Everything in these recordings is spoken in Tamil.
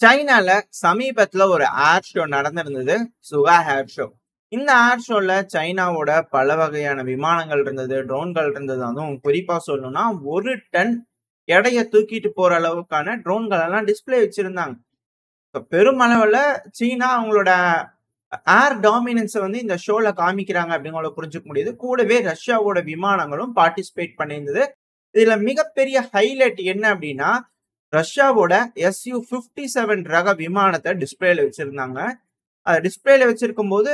சைனால சமீபத்துல ஒரு ஏர் ஷோ நடந்திருந்தது. சுகா ஏர் ஷோ. இந்த ஏர் ஷோல சைனாவோட பல வகையான விமானங்கள் இருந்தது, ட்ரோன்கள் இருந்தது. அதுவும் குறிப்பா சொல்லணும்னா 1 டன் எடைய தூக்கிட்டு போற அளவுக்கான ட்ரோன்கள் எல்லாம் டிஸ்ப்ளே வச்சிருந்தாங்க. இப்ப பெருமளவுல சீனா அவங்களோட ஏர் டாமினன்ஸ வந்து இந்த ஷோல காமிக்கிறாங்க அப்படிங்கிறத புரிஞ்சுக்க முடியுது. கூடவே ரஷ்யாவோட விமானங்களும் பார்ட்டிசிபேட் பண்ணியிருந்தது. இதுல மிகப்பெரிய ஹைலைட் என்ன அப்படின்னா, ரஷ்யாவோட Su-57 ரக விமானத்த டிஸ்ப்ளேல வச்சிருந்தாங்க. அத டிஸ்ப்ளேல வச்சிருக்கும்போது,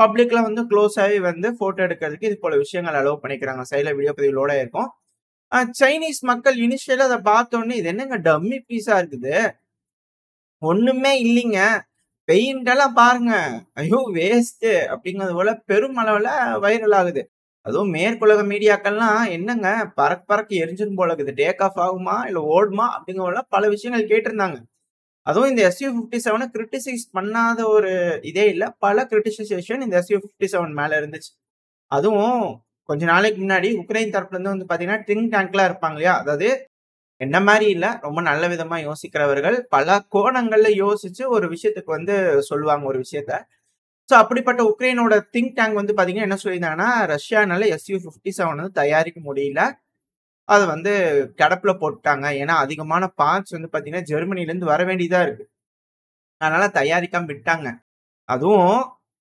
பப்ளிக்ல வந்து க்ளோஸ் ஆயி வந்து ஃபோட்டோ எடுக்கிறதுக்கு இது போல விஷயங்கள் அலோவ் பண்ணிக்கிறாங்க. சைடுல வீடியோ பதிவு லோட் ஆயிருக்கும். சைனீஸ் மக்கள் இனிஷியலா அத பார்த்தோனே, "இது என்னங்க டம்மி பீஸா இருக்குது. ஒண்ணுமே இல்லீங்க. பெயிண்ட் எல்லாம் பாருங்க. ஐயோ! வேஸ்ட்டு." அப்படிங்கிறது போல பெருமளவுல வைரல் ஆகுது. அதுவும் மேற்குலக மீடியாக்கள்லாம், "என்னங்க பறக்க பறக்க எரிஞ்சிரும் போல இருக்குது. டேக் ஆஃப் ஆகுமா? இல்ல ஓடுமா?" அப்படிங்கிற போல பல விஷயங்கள் கேட்டிருந்தாங்க. அதுவும் இந்த Su-57 கிரிட்டிசைஸ் பண்ணாத ஒரு இதே இல்ல. பல கிரிட்டிசைசேஷன் இந்த Su-57 மேல இருந்துச்சு. அதுவும் கொஞ்ச நாளைக்கு முன்னாடி உக்ரைன் தரப்புல இருந்து வந்து பாத்தீங்கன்னா, திங்க் டேங்க்லாம் இருப்பாங்க இல்லையா? அதாவது என்ன மாரி இல்ல. ரொம்ப நல்ல விதமா யோசிக்கிறவர்கள். பல கோணங்கள்ல யோசிச்சு ஒரு விஷயத்துக்கு வந்து சொல்லுவாங்க ஒரு விஷயத்த. சோ அப்படிப்பட்ட உக்ரைனோட திங்க் டேங்க் வந்து பாத்தீங்கன்னா, என்ன சொல்லியிருந்தாங்கன்னா, ரஷ்யானால Su-57 வந்து தயாரிக்க முடியல. அத வந்து கிடப்புல போட்டுட்டாங்க. ஏன்னா அதிகமான பார்ட்ஸ் வந்து பாத்தீங்கன்னா, ஜெர்மனில இருந்து வர வேண்டியதா இருக்கு. அதனால தயாரிக்காம விட்டாங்க. அதுவும்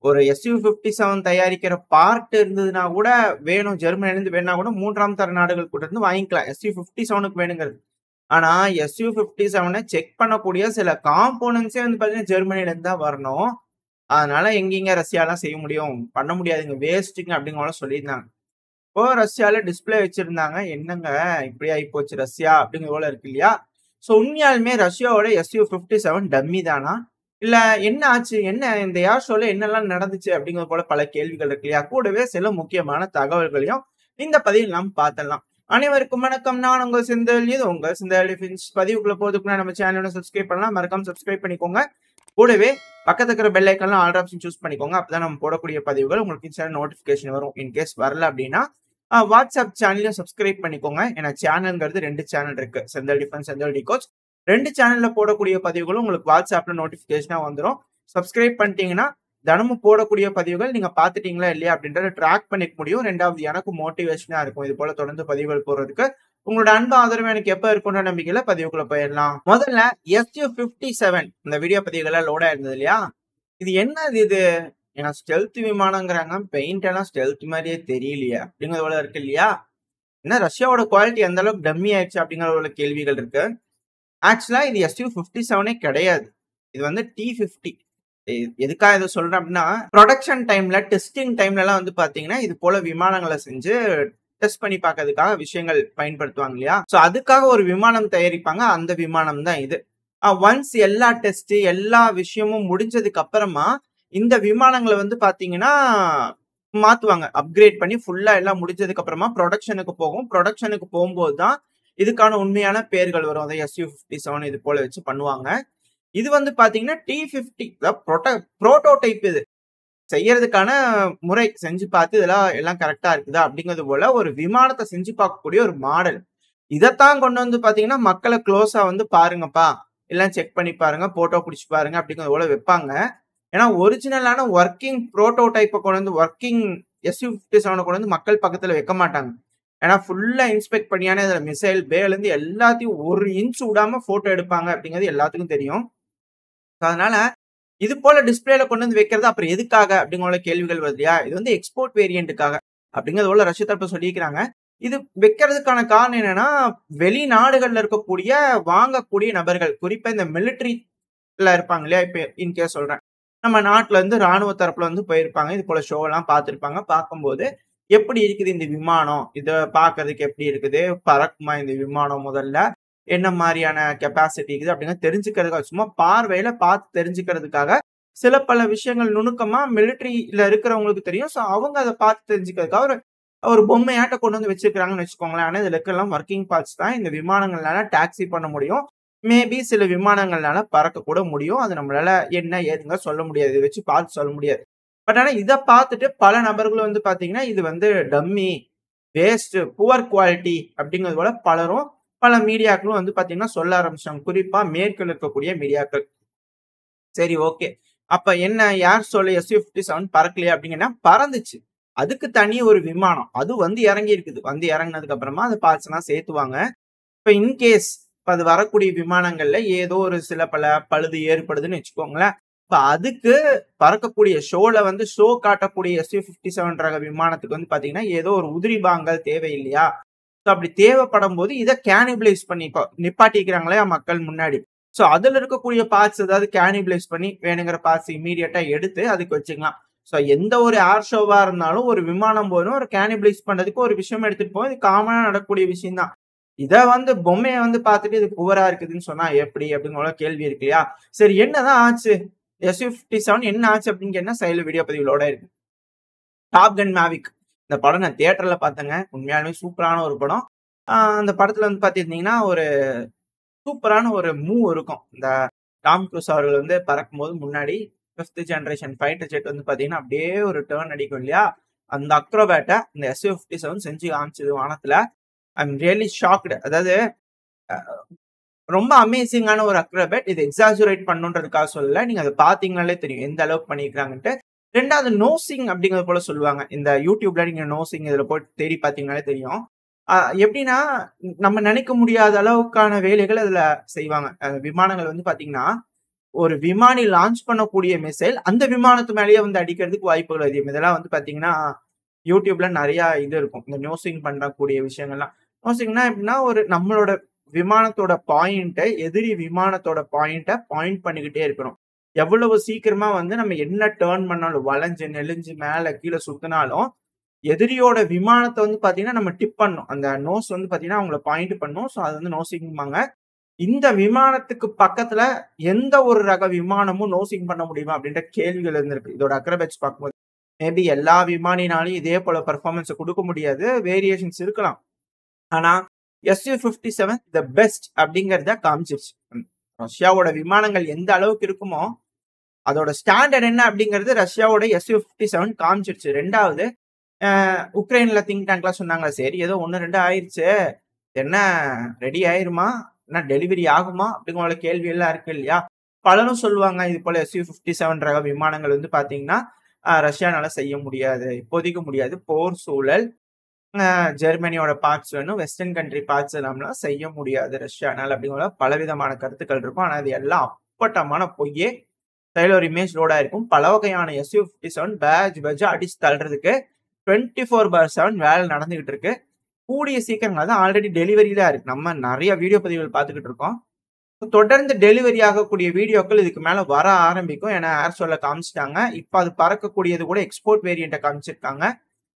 ஒரு Su-57 தயாரிக்கிற பார்ட் இருந்ததுன்னா கூட வேணும் ஜெர்மனில இருந்து வேணும்னா கூட 3ஆம் தர நாடுகள் கூட இருந்து வாங்கிக்கலாம். Su-57க்கு வேணுங்கிறது. ஆனா Su-57 செக் பண்ணக்கூடிய சில காம்போனன்ட்ஸே வந்து பாத்தீங்கன்னா, ஜெர்மனில இருந்து தான் வரணும். அதனால எங்கேங்க ரஷ்யாலாம் செய்ய முடியும்? பண்ண முடியாதுங்க. வேஸ்ட்டுங்க அப்படிங்கிற மாரி சொல்லியிருந்தாங்க. இப்போ ரஷ்யால டிஸ்ப்ளே வச்சிருந்தாங்க. என்னங்க இப்படி ஆயிப்போச்சு ரஷ்யா அப்படிங்கிற போல இருக்கு இல்லையா? சோ உண்மையாலுமே ரஷ்யாவோட Su-57 டம்மி தானா? இல்ல என்ன ஆச்சு? என்ன இந்த ஏர் ஷோல என்னெல்லாம் நடந்துச்சு? அப்படிங்கிறது போல பல கேள்விகள் இருக்கு இல்லையா? கூடவே சில முக்கியமான தகவல்களையும் இந்த பதிவில் நாம் பார்த்தரலாம். அனைவருக்கும் வணக்கம். நான் உங்கள் செந்தில். இது உங்கள் செந்தில் டிஃபென்ஸ். பதிவுக்குள்ள போறதுக்கு முன்னாடி நம்ம சேனல சப்ஸ்கிரைப் பண்ணலாம். மறக்காம சப்ஸ்கிரைப் பண்ணிக்கோங்க. கூடவே பக்கத்துல இருக்கிற பெல் ஐகான்ல ஆல் ஆப்ஷன் சூஸ் பண்ணிக்கோங்க. அப்பதான் நம்ம போடக்கூடிய பதிவுகள் உங்களுக்கு இன்ஸ்டன்ட் நோட்டிபிகேஷன் வரும். இன் கேஸ் வரல அப்படின்னா வாட்ஸ்அப் சேனலையும் சப்ஸ்கிரைப் பண்ணிக்கோங்க. ஏன்னா சேனல்ங்கிறது 2 சேனல் இருக்கு. செந்தில் டிஃபென்ஸ், செந்தில் டிகோட்ஸ். 2 சேனல்ல போடக்கூடிய பதிவுகளும் உங்களுக்கு வாட்ஸ்அப்ல நோட்டிபிகேஷனா வந்துரும். சப்ஸ்கிரைப் பண்ணிட்டீங்கன்னா, தினமும் போடக்கூடிய பதிவுகள் நீங்க பார்த்துட்டீங்களா இல்லையா அப்படின்றத ட்ராக் பண்ணிக்க முடியும். 2வது எனக்கு மோட்டிவேஷனா இருக்கும். இது போல தொடர்ந்து பதிவுகள் போடுறதுக்கு. உங்களோட அன்பு ஆதரவு எனக்கு எப்ப இருக்குன்ற நம்பிக்கையில பதிவுக்குள்ள போயிடலாம். முதல்ல Su-57 இந்த வீடியோ பதிவுகள்லாம் லோட் ஆயிருந்தது இல்லையா? இது என்னது இது? ஏன்னா ஸ்டெல்த் விமானங்கிறாங்க. பெயிண்ட் எல்லாம் ஸ்டெல்த் மாரியே தெரியலையே! அப்படிங்கிறது போல இருக்கு இல்லையா? என்ன ரஷ்யாவோட குவாலிட்டி எந்த அளவுக்கு டம்மி ஆயிடுச்சு அப்படிங்கிற ஒரு கேள்விகள் இருக்கு. ஆக்சுவலா இது Su-57 கிடையாது. இது வந்து T-50. எதுக்காக இத சொல்றேன் அப்படின்னா, புரொடக்ஷன் டைம்ல, டெஸ்டிங் டைம்லலாம் வந்து பார்த்தீங்கன்னா, இது போல விமானங்கள செஞ்சு டெஸ்ட் பண்ணி பார்க்கறதுக்காக விஷயங்கள் பயன்படுத்துவாங்க இல்லையா? சோ அதுக்காக ஒரு விமானம் தயாரிப்பாங்க. அந்த விமானம் தான் இது. ஒன்ஸ் எல்லா டெஸ்ட், எல்லா விஷயமும் முடிஞ்சதுக்கு அப்புறமா, இந்த விமானங்கள வந்து பார்த்தீங்கன்னா, மாத்துவாங்க. அப்கிரேட் பண்ணி ஃபுல்லா எல்லாம் முடிஞ்சதுக்கு அப்புறமா புரொடக்ஷனுக்கு போகும். புரொடக்ஷனுக்கு போம்போது தான் இதுக்கான உண்மையான பெயர்கள் வரும். அத Su-57 இது போல வச்சு பண்ணுவாங்க. இது வந்து பார்த்தீங்கன்னா, T-50 புரோட்டோடைப் இது. செய்யறதுக்கான முறை செஞ்சு பார்த்து இதெல்லாம் எல்லாம் கரெக்ட்டா இருக்குதா? அப்படிங்கிறது போல ஒரு விமானத்த செஞ்சு பார்க்கக்கூடிய ஒரு மாடல். இதத்தான் கொண்டு வந்து பார்த்தீங்கன்னா, மக்கள குளோஸா வந்து பாருங்கப்பா, எல்லாம் செக் பண்ணி பாருங்க, போட்டோ புடிச்சு பாருங்க அப்படிங்கிறது போல வைப்பாங்க. ஏன்னா ஒரிஜினலான வொர்க்கிங் புரோட்டோடைப்ப கொண்டு வந்து வொர்க்கிங் Su-57 கொண்டு வந்து மக்கள் பக்கத்துல வைக்க மாட்டாங்க. ஏன்னா ஃபுல்லா இன்ஸ்பெக்ட் பண்ணியான இதுல மிசைல் பேலேருந்து எல்லாத்தையும் 1 இன்ச் விடாம போட்டோ எடுப்பாங்க அப்படிங்கிறது எல்லாத்துக்கும் தெரியும். அதனால இது போல டிஸ்ப்ளேல கொண்டு வந்து வைக்கிறது அப்புறம் எதுக்காக? அப்படிங்கிற கேள்விகள் வருது இல்லையா? இது வந்து எக்ஸ்போர்ட் வேரியன்ட்க்காக அப்படிங்கிறது போல ரஷ்ய தரப்பு சொல்லியிருக்கிறாங்க. இது வைக்கிறதுக்கான காரணம் என்னன்னா, வெளிநாடுகள்ல இருக்கக்கூடிய வாங்கக்கூடிய நபர்கள், குறிப்பா இந்த மிலிட்டரில இருப்பாங்க இல்லையா? இப்ப இன் கேஸ் சொல்றேன். நம்ம நாட்டுல இருந்து ராணுவ தரப்புல வந்து போயிருப்பாங்க. இது போல ஷோ எல்லாம் பார்த்திருப்பாங்க. பார்க்கும்போது எப்படி இருக்குது இந்த விமானம்? இத பார்க்கறதுக்கு எப்படி இருக்குது? பறக்குமா இந்த விமானம் முதல்ல? என்ன மாரியான கெப்பாசிட்டி இருக்குது அப்படிங்கிறத தெரிஞ்சுக்கிறதுக்காக, சும்மா பார்வையில பார்த்து தெரிஞ்சுக்கிறதுக்காக, சில பல விஷயங்கள் நுணுக்கமா மிலிட்டரில இருக்கிறவங்களுக்கு தெரியும். சோ அவங்க அத பார்த்து தெரிஞ்சுக்கிறதுக்காக ஒரு ஒரு பொம்மையாட்டம் கொண்டு வந்து வச்சிருக்காங்கன்னு வச்சுக்கோங்களேன். ஆனா இதுல இருக்கிறதெல்லாம் வொர்க்கிங் பார்ட்ஸ் தான். இந்த விமானங்கள்னால டாக்ஸி பண்ண முடியும். மேபி சில விமானங்கள்னால பறக்க கூட முடியும். அது நம்மளால என்ன ஏதுங்க சொல்ல முடியாது. இத வச்சு பார்த்து சொல்ல முடியாது. பட் ஆனா இத பார்த்துட்டு பல நபர்களும் வந்து பார்த்தீங்கன்னா, இது வந்து டம்மி, வேஸ்ட், புவர் குவாலிட்டி அப்படிங்கிறது போல பலரும் பல மீடியாக்களும் வந்து பார்த்தீங்கன்னா சொல்ல ஆரம்பிச்சாங்க. குறிப்பா மேற்குல இருக்கக்கூடிய மீடியாக்கள். சரி, ஓகே. அப்ப என்ன ஏர் ஷோல SU-57 பறக்கலையா அப்படிங்கன்னா, பறந்துச்சு. அதுக்கு தனி ஒரு விமானம். அது வந்து இறங்கி இருக்குது. வந்து இறங்குனதுக்கு அப்புறமா அந்த பார்ட்ஸ்லாம் சேர்த்துவாங்க. இப்ப இன்கேஸ் இப்ப அது வரக்கூடிய விமானங்கள்ல ஏதோ ஒரு சில பல பழுது ஏற்படுதுன்னு வச்சுக்கோங்களேன். இப்ப அதுக்கு பறக்கக்கூடிய ஷோல வந்து ஷோ காட்டக்கூடிய SU-57 ரக விமானத்துக்கு வந்து பாத்தீங்கன்னா, ஏதோ ஒரு உதிரி பாகங்கள் தேவை இல்லையா? ஸோ அப்படி தேவைப்படும்போது இத கேனிபலைஸ் பண்ணி இப்போ நிப்பாட்டிக்கிறாங்களே மக்கள் முன்னாடி. ஸோ அதுல இருக்கக்கூடிய பார்ட்ஸ் ஏதாவது கேனிபலைஸ் பண்ணி வேணுங்கிற பார்ட்ஸ் இம்மீடியட்டா எடுத்து அதுக்கு வச்சுக்கலாம். ஸோ எந்த ஒரு ஏர் ஷோவா இருந்தாலும் ஒரு விமானம் போதும் ஒரு கேனிபலைஸ் பண்றதுக்கு ஒரு விஷயம் எடுத்துட்டு போகும். இது காமனா நடக்கக்கூடிய விஷயம் தான். இத வந்து பொம்மைய வந்து பார்த்துட்டு இது புவரா இருக்குதுன்னு சொன்னா எப்படி? அப்படின்னு ஒரு கேள்வி இருக்கு இல்லையா? சரி என்னதான் ஆச்சு? SU-57 என்ன ஆச்சு அப்படின்னு கேட்டா சைடுல வீடியோ பதிவுகளோட இருக்கு. டாப் கன் மேவிக். இந்த படம் நான் தியேட்டர்ல பார்த்தேங்க. உண்மையாலுமே சூப்பரான ஒரு படம். அந்த படத்துல வந்து பார்த்திருந்தீங்கன்னா, ஒரு சூப்பரான ஒரு மூவ் இருக்கும். இந்த டாம் குரூஸ் அவர்கள் வந்து பறக்கும்போது முன்னாடி 5த் ஜெனரேஷன் ஃபைட்டர் ஜெட் வந்து பார்த்தீங்கன்னா, அப்படியே ஒரு டர்ன் அடிக்கும் இல்லையா? அந்த அக்ரோபேட்ட இந்த SU-57 செஞ்சு காமிச்சது வானத்துல. ஐ அம் ரியலி ஷாக்டு. அதாவது ரொம்ப அமேசிங்கான ஒரு அக்ரோபேட். இத எக்ஸாஜுரேட் பண்ணணுன்றதுக்காக சொல்லல. நீங்க அத பார்த்தீங்கனாலே தெரியும். எந்த அளவுக்கு பண்ணியிருக்காங்கன்ட்டு. 2வது நோசிங் அப்படிங்கிறது போல சொல்லுவாங்க. இந்த YouTubeல நீங்க நோசிங் இதுல போட்டு தேடி பார்த்தீங்கனாலே தெரியும். எப்படின்னா, நம்ம நினைக்க முடியாத அளவுக்கான வேலைகள் அதுல செய்வாங்க. விமானங்கள் வந்து பார்த்தீங்கன்னா, ஒரு விமானி லான்ச் பண்ணக்கூடிய மிசைல் அந்த விமானத்து மேலேயே வந்து அடிக்கிறதுக்கு வாய்ப்புகள் அதிகம். இதெல்லாம் வந்து பார்த்தீங்கன்னா, YouTubeல நெறைய இது இருக்கும். இந்த நோசிங் பண்ணக்கூடிய விஷயங்கள்லாம். நோசிங்னா எப்படின்னா, ஒரு நம்மளோட விமானத்தோட பாயிண்ட்ட எதிரி விமானத்தோட பாயிண்ட் பண்ணிக்கிட்டே இருக்கணும். எவ்வளவு சீக்கிரமா வந்து நம்ம என்ன டர்ன் பண்ணாலும் வளைஞ்சு, நெளிஞ்சு, மேல கீழ சுத்துனாலும், எதிரியோட விமானத்த வந்து பார்த்தீங்கன்னா, நம்ம டிப் பண்ணணும். அந்த நோஸ் வந்து பார்த்தீங்கன்னா, அவங்கள பாயிண்ட் பண்ணும். ஸோ அது வந்து நோசிங்பாங்க. இந்த விமானத்துக்கு பக்கத்துல எந்த ஒரு ரக விமானமும் நோசிங் பண்ண முடியுமா? அப்படின்ற கேள்விகள் இருந்திருக்கு. இதோட அக்ரோபேட்ஸ் பார்க்கும்போது. மேபி எல்லா விமானினாலும் இதே போல பெர்ஃபார்மன்ஸ குடுக்க முடியாது. வேரியேஷன்ஸ் இருக்கலாம். ஆனா, SU-57 த பெஸ்ட் அப்படிங்கிறத காமிச்சிருச்சு. ரஷ்யாவோட விமானங்கள் எந்த அளவுக்கு இருக்குமோ, அதோட ஸ்டாண்டர்ட் என்ன அப்படிங்கிறது ரஷ்யாவோட SU-57 காமிச்சிருச்சு. 2வது உக்ரைன்ல திங்க் டேங்க்லாம் சொன்னாங்களா, சரி ஏதோ 1, 2 ஆயிருச்சு. என்ன ரெடி ஆயிருமா? என்ன டெலிவரி ஆகுமா? அப்படிங்கிற கேள்வி எல்லாம் இருக்கு இல்லையா? பலரும் சொல்லுவாங்க இது போல SU-57 ரக விமானங்கள் வந்து பார்த்தீங்கன்னா, ரஷ்யானால செய்ய முடியாது. இப்போதைக்கு முடியாது. போர் சூழல். ஜெர்மனியோட பார்ட்ஸ் வேணும். வெஸ்டர்ன் கண்ட்ரி பார்ட்ஸ் எல்லாம்லாம் செய்ய முடியாது ரஷ்யானால அப்படிங்கிற பலவிதமான கருத்துக்கள் இருக்கும். ஆனா அது எல்லாம் அப்பட்டமான பொய்யே. சைடுல ஒரு இமேஜ் லோட் ஆயிருக்கும். பல வகையான SU-57 பேட்ஜா அடிச்சு தள்ளுறதுக்கு 24/7 வேலை நடந்துகிட்டு இருக்கு. கூடிய சீக்கிரம் தான் ஆல்ரெடி டெலிவரியில இருக்கு. நம்ம நெறைய வீடியோ பதிவுகள் பார்த்துக்கிட்டு இருக்கோம். தொடர்ந்து டெலிவரி ஆகக்கூடிய வீடியோக்கள் இதுக்கு மேல வர ஆரம்பிக்கும். ஏன்னா ஏர் ஷோல காமிச்சிட்டாங்க. இப்ப அது பறக்கக்கூடியது கூட எக்ஸ்போர்ட் வேரியன்ட்ட காமிச்சிருக்காங்க.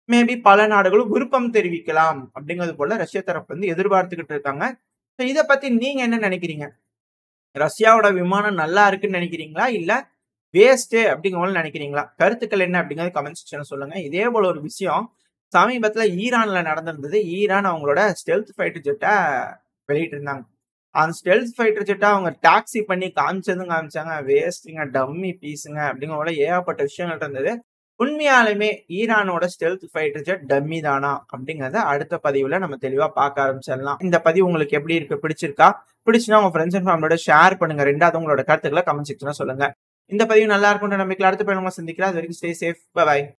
மேபி பல நாடுகளும் விருப்பம் தெரிவிக்கலாம் அப்படிங்கிறது போல ரஷ்ய தரப்பு வந்து எதிர்பார்த்துக்கிட்டு இருக்காங்க. இத பத்தி நீங்க என்ன நினைக்கிறீங்க? ரஷ்யாவோட விமானம் நல்லா இருக்குன்னு நினைக்கிறீங்களா? இல்ல வேஸ்ட் அப்படிங்கிற போல நினைக்கிறீங்களா? கருத்துக்கள் என்ன அப்படிங்கிறது கமெண்ட் செக்ஷன்ல சொல்லுங்க. இதே போல ஒரு விஷயம் சமீபத்துல ஈரான்ல நடந்திருந்தது. ஈரான் அவங்களோட ஸ்டெல்த் ஃபைட்டர் ஜெட்ட வெளியிட்டிருந்தாங்க. அந்த ஸ்டெல்த் ஃபைட்டர் ஜெட்ட அவங்க டாக்ஸி பண்ணி காமிச்சாங்க. வேஸ்ட்டுங்க, டம்மி பீஸுங்க அப்படிங்கிற போல ஏகப்பட்ட விஷயங்கள் இருந்தது. உண்மையாலுமே ஈரானோட ஸ்டெல்த் ஃபைட்டர் ஜெட் டம்மி தானா? அப்படிங்கிறத அடுத்த பதிவுல நம்ம தெளிவா பார்க்க ஆரம்பிச்சிடலாம். இந்த பதிவு உங்களுக்கு எப்படி இருக்கு? பிடிச்சிருக்கா? பிடிச்சுனா உங்க ஃப்ரெண்ட்ஸ் அண்ட் ஃபேமிலியோட ஷேர் பண்ணுங்க. 2வது உங்களோட கருத்துக்களை கமெண்ட் செக்ஷன்ல சொல்லுங்க. இந்த பதிவு நல்லா இருக்கும்ன்ற நம்பிக்கையில அடுத்த பதிவுல சந்திக்கிறேன். அது வரைக்கும் ஸ்டே சேஃப். பை.